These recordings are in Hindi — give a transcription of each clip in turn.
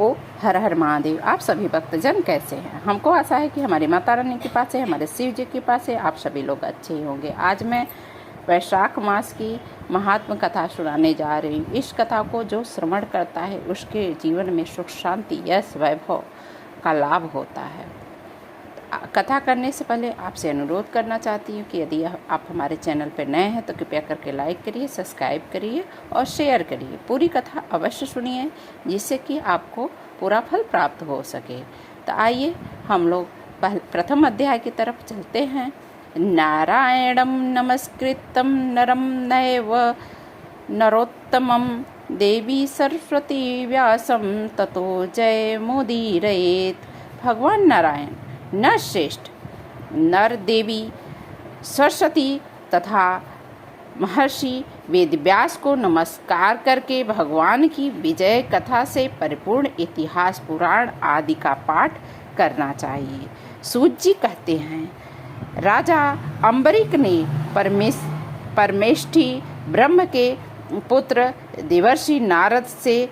ओ हर हर महादेव। आप सभी भक्तजन कैसे हैं? हमको आशा है कि हमारी माता रानी के पास है, हमारे शिव जी के पास है, आप सभी लोग अच्छे ही होंगे। आज मैं वैशाख मास की महात्म कथा सुनाने जा रही हूँ। इस कथा को जो श्रवण करता है उसके जीवन में सुख शांति यश वैभव का लाभ होता है। कथा करने से पहले आपसे अनुरोध करना चाहती हूँ कि यदि आप हमारे चैनल पर नए हैं तो कृपया करके लाइक करिए, सब्सक्राइब करिए और शेयर करिए। पूरी कथा अवश्य सुनिए जिससे कि आपको पूरा फल प्राप्त हो सके। तो आइए हम लोग प्रथम अध्याय की तरफ चलते हैं। नारायणं नमस्कृतं नरं नैव नरोत्तमं देवी सरस्वती व्यासं ततो जयमुदीरयेत्। भगवान नारायण नर श्रेष्ठ नर देवी सरस्वती तथा महर्षि वेदव्यास को नमस्कार करके भगवान की विजय कथा से परिपूर्ण इतिहास पुराण आदि का पाठ करना चाहिए। सूत जी कहते हैं, राजा अम्बरीक ने परमेष्ठी ब्रह्म के पुत्र देवर्षि नारद से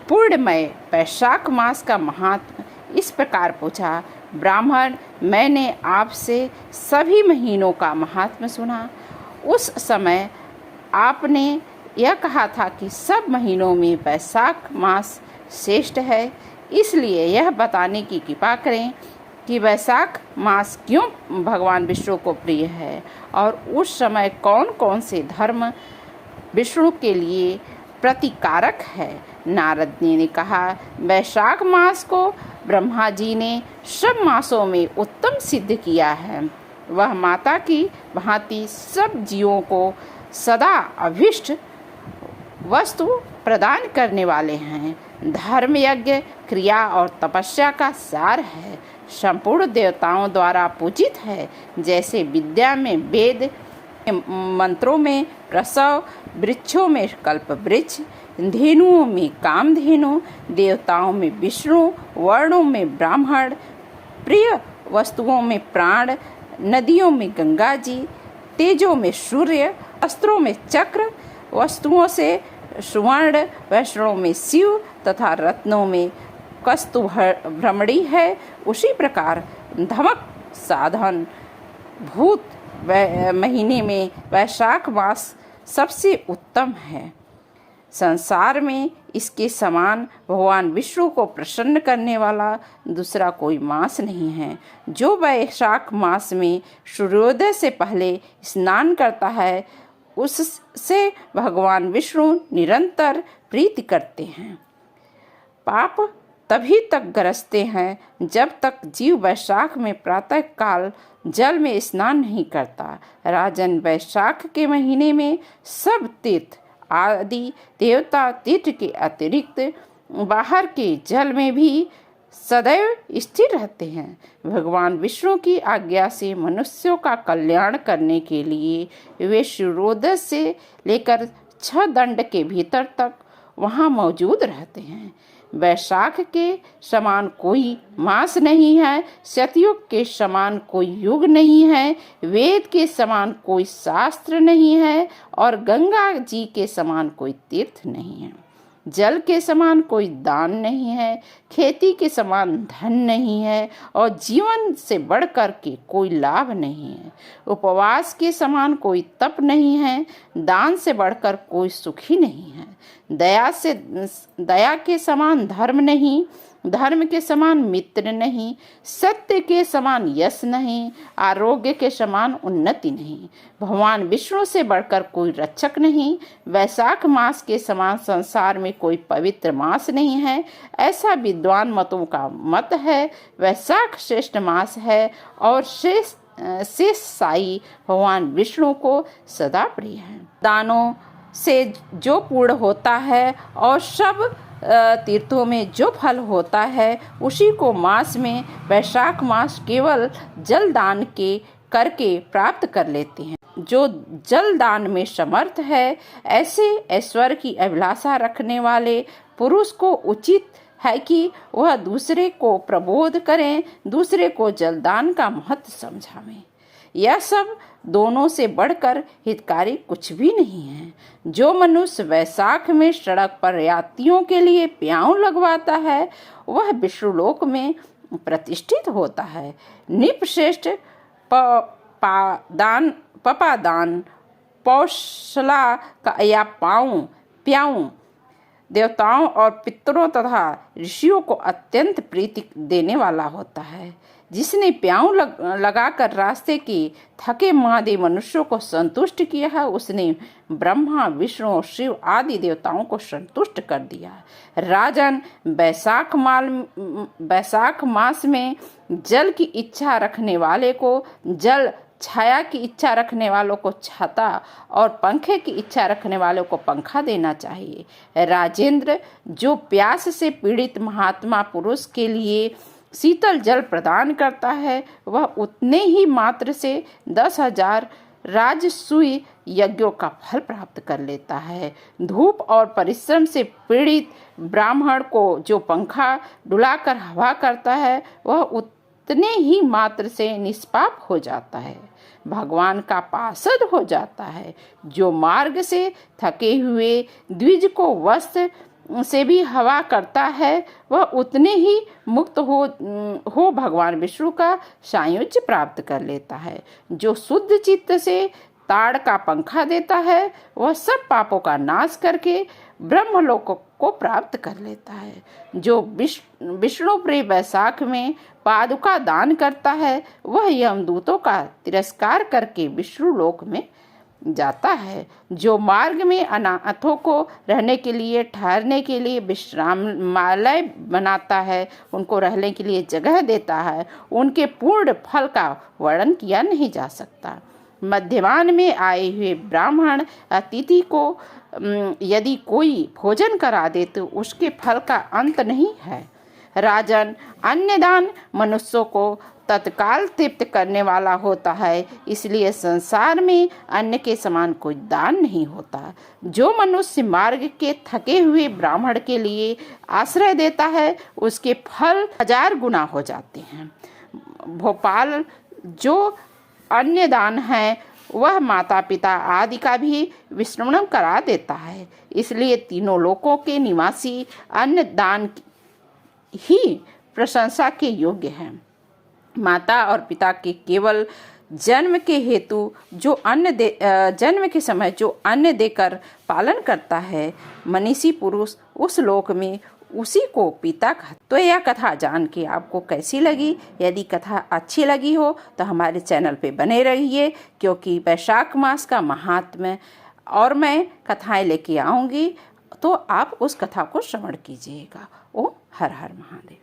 पूर्णमय वैशाख मास का महात्म इस प्रकार पूछा। ब्राह्मण, मैंने आपसे सभी महीनों का महात्म्य सुना। उस समय आपने यह कहा था कि सब महीनों में वैशाख मास श्रेष्ठ है, इसलिए यह बताने की कृपा करें कि वैशाख मास क्यों भगवान विष्णु को प्रिय है और उस समय कौन कौन से धर्म विष्णु के लिए प्रतिकारक है। नारद ने कहा, वैशाख मास को ब्रह्मा जी ने सब मासों में उत्तम सिद्ध किया है। वह माता की भांति सब जीवों को सदा अभिष्ट वस्तु प्रदान करने वाले हैं। धर्म यज्ञ क्रिया और तपस्या का सार है। संपूर्ण देवताओं द्वारा पूजित है। जैसे विद्या में वेद, मंत्रों में प्रसव, वृक्षों में कल्प वृक्ष, धेनुओं में कामधेनु, देवताओं में विष्णु, वर्णों में ब्राह्मण, प्रिय वस्तुओं में प्राण, नदियों में गंगा जी, तेजों में सूर्य, अस्त्रों में चक्र, वस्तुओं से सुवर्ण, वैष्णों में शिव तथा रत्नों में कस्तुभ्रमणी है। उसी प्रकार धमक साधन भूत महीने में वैशाख मास सबसे उत्तम है। संसार में इसके समान भगवान विष्णु को प्रसन्न करने वाला दूसरा कोई मास नहीं है। जो वैशाख मास में सूर्योदय से पहले स्नान करता है उससे भगवान विष्णु निरंतर प्रीति करते हैं। पाप तभी तक गरजते हैं जब तक जीव वैशाख में प्रातः काल जल में स्नान नहीं करता। राजन, वैशाख के महीने में सब तीर्थ आदि देवता तीर्थ के अतिरिक्त बाहर के जल में भी सदैव स्थिर रहते हैं। भगवान विष्णु की आज्ञा से मनुष्यों का कल्याण करने के लिए वे सूर्योदय से लेकर 6 दंड के भीतर तक वहाँ मौजूद रहते हैं। वैशाख के समान कोई मास नहीं है, सतयुग के समान कोई युग नहीं है, वेद के समान कोई शास्त्र नहीं है और गंगा जी के समान कोई तीर्थ नहीं है। जल के समान कोई दान नहीं है, खेती के समान धन नहीं है और जीवन से बढ़कर के कोई लाभ नहीं है। उपवास के समान कोई तप नहीं है, दान से बढ़कर कोई सुखी नहीं है। दया के समान धर्म नहीं, धर्म के समान मित्र नहीं, सत्य के समान यश नहीं, आरोग्य के समान उन्नति नहीं। भगवान विष्णु से बढ़कर कोई रक्षक नहीं। वैशाख मास के समान संसार में कोई पवित्र मास नहीं है, ऐसा विद्वान मतों का मत है। वैशाख श्रेष्ठ मास है और शेष साई भगवान विष्णु को सदा प्रिय है। दानों से जो पूर्ण होता है और सब तीर्थों में जो फल होता है उसी को मास में वैशाख मास केवल जल दान के करके प्राप्त कर लेते हैं। जो जल दान में समर्थ है, ऐसे ऐश्वर्य की अभिलाषा रखने वाले पुरुष को उचित है कि वह दूसरे को प्रबोध करें, दूसरे को जलदान का महत्व समझावें। यह सब दोनों से बढ़कर हितकारी कुछ भी नहीं है। जो मनुष्य वैशाख में सड़क पर यात्रियों के लिए प्याऊ लगवाता है वह विष्णुलोक में प्रतिष्ठित होता है। निपश्रेष्ठ पपादान पौशला का या प्याऊ देवताओं और पितरों तथा ऋषियों को अत्यंत प्रीति देने वाला होता है। जिसने प्याऊ लगाकर रास्ते के थके मादे मनुष्यों को संतुष्ट किया है उसने ब्रह्मा विष्णु शिव आदि देवताओं को संतुष्ट कर दिया। राजन, बैसाख मास में जल की इच्छा रखने वाले को जल, छाया की इच्छा रखने वालों को छाता और पंखे की इच्छा रखने वालों को पंखा देना चाहिए। राजेंद्र, जो प्यास से पीड़ित महात्मा पुरुष के लिए शीतल जल प्रदान करता है वह उतने ही मात्र से 10,000 राजसूय यज्ञों का फल प्राप्त कर लेता है। धूप और परिश्रम से पीड़ित ब्राह्मण को जो पंखा डुलाकर हवा करता है वह उतने ही मात्र से निष्पाप हो जाता है, भगवान का पार्षद हो जाता है। जो मार्ग से थके हुए द्विज को वस्त्र से भी हवा करता है वह उतने ही मुक्त हो भगवान विष्णु का सायुज्य प्राप्त कर लेता है। जो शुद्ध चित्त से ताड़ का पंखा देता है वह सब पापों का नाश करके ब्रह्मलोक को प्राप्त कर लेता है। जो विष्णु प्रिय वैशाख में पादुका दान करता है वह यमदूतों का तिरस्कार करके विष्णु लोक में जाता है। जो मार्ग में अनाथों को रहने के लिए, ठहरने के लिए विश्रामालय बनाता है, उनको रहने के लिए जगह देता है, उनके पूर्ण फल का वर्णन किया नहीं जा सकता। मध्यमान में आए हुए ब्राह्मण अतिथि को यदि कोई भोजन करा दे तो उसके फल का अंत नहीं है। राजन, अन्नदान मनुष्यों को तत्काल तृप्त करने वाला होता है, इसलिए संसार में अन्न के समान कोई दान नहीं होता। जो मनुष्य मार्ग के थके हुए ब्राह्मण के लिए आश्रय देता है उसके फल 1000 गुना हो जाते हैं। भोपाल, जो अन्नदान है वह माता पिता आदि का भी विश्रमण करा देता है, इसलिए तीनों लोकों के निवासी अन्नदान ही प्रशंसा के योग्य हैं। माता और पिता के केवल जन्म के हेतु जो जन्म के समय जो अन्न देकर पालन करता है मनीषी पुरुष उस लोक में उसी को पिता का। तो यह कथा जान के आपको कैसी लगी? यदि कथा अच्छी लगी हो तो हमारे चैनल पे बने रहिए, क्योंकि वैशाख मास का महात्म्य और मैं कथाएं लेके आऊंगी तो आप उस कथा को श्रवण कीजिएगा। ओम हर हर महादेव।